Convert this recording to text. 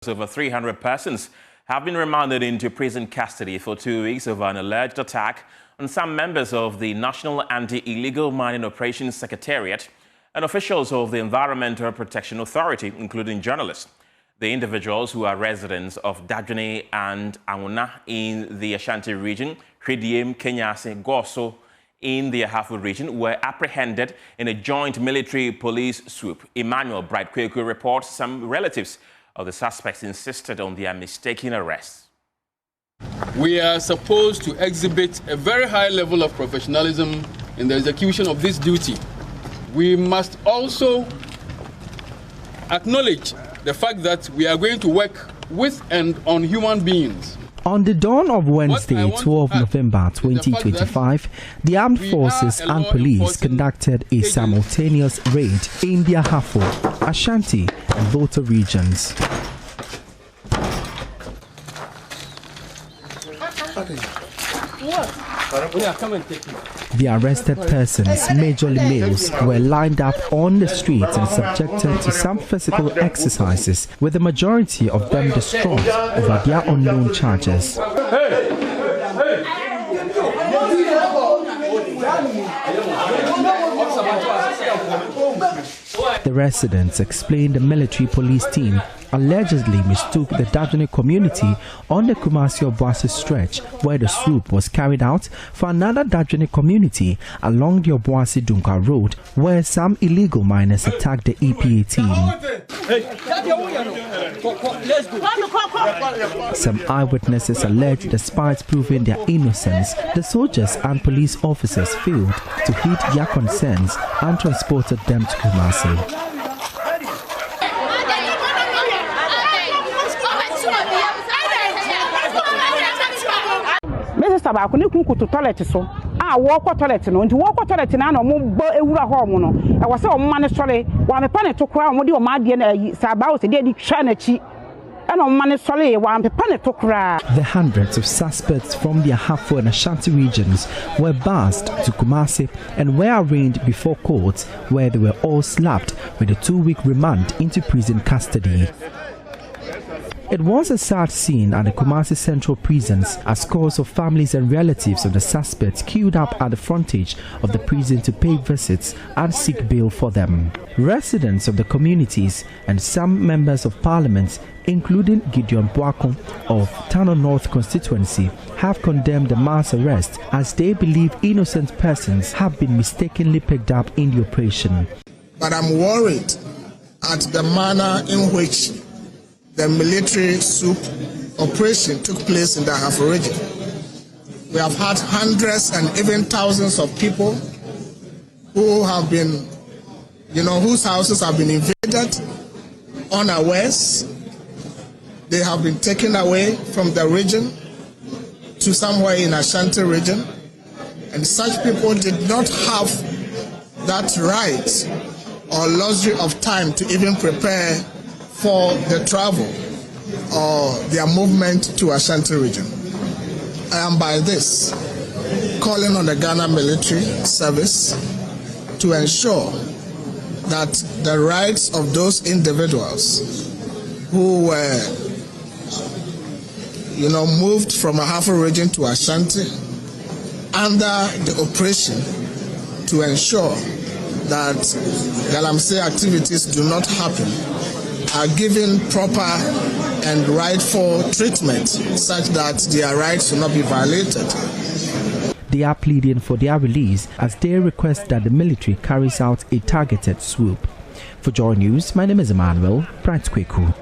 Over 300 persons have been remanded into prison custody for 2 weeks over an alleged attack on some members of the National Anti-Illegal Mining Operations Secretariat and officials of the Environmental Protection Authority, including journalists. The individuals, who are residents of Dadwene and Amuna in the Ashanti region, Hwidiem, Kenyase, Goso in the Ahafo region, were apprehended in a joint military-police swoop. Emmanuel Bright-Kweku reports some relatives of the suspects insisted on their mistaken arrests. We are supposed to exhibit a very high level of professionalism in the execution of this duty. We must also acknowledge the fact that we are going to work with and on human beings. On the dawn of Wednesday, 12 November 2025, the armed forces and police conducted a simultaneous raid in the Ahafo, Ashanti and Volta regions. The arrested persons, majorly males, were lined up on the streets and subjected to some physical exercises, with the majority of them distraught over their unknown charges. The residents explained the military police team allegedly mistook the Dadwene community on the Kumasi-Obuasi stretch where the swoop was carried out for another Dadwene community along the Obuasi-Dunka road where some illegal miners attacked the EPA team. Some eyewitnesses alleged despite proving their innocence, the soldiers and police officers failed to heed their concerns and transported them to Kumasi. Mr. Bakuni to toilet so. Walk toilet no. Into walk toilet na no mo ewura home no. E was say o man sole, wa me pane to kra mo de o ma de na saba o se de twa na chi. The hundreds of suspects from the Ahafo and Ashanti regions were bussed to Kumasi and were arraigned before court, where they were all slapped with a 2-week remand into prison custody. It was a sad scene at the Kumasi Central prisons as scores of families and relatives of the suspects queued up at the frontage of the prison to pay visits and seek bail for them. Residents of the communities and some members of parliament, including Gideon Boakon of Tano North constituency, have condemned the mass arrest as they believe innocent persons have been mistakenly picked up in the operation. But I'm worried at the manner in which the military swoop operation took place in the Ahafo region. We have had hundreds and even thousands of people who have been, whose houses have been invaded unawares. They have been taken away from the region to somewhere in Ashanti region, and such people did not have that right or luxury of time to even prepare for the travel or their movement to Ashanti region. I am by this calling on the Ghana military service to ensure that the rights of those individuals who were moved from Ahafo region to Ashanti under the operation to ensure that Galamsey activities do not happen are given proper and rightful treatment such that their rights will not be violated. They are pleading for their release as they request that the military carries out a targeted swoop. For Joy News, my name is Emmanuel Bright-Kweku.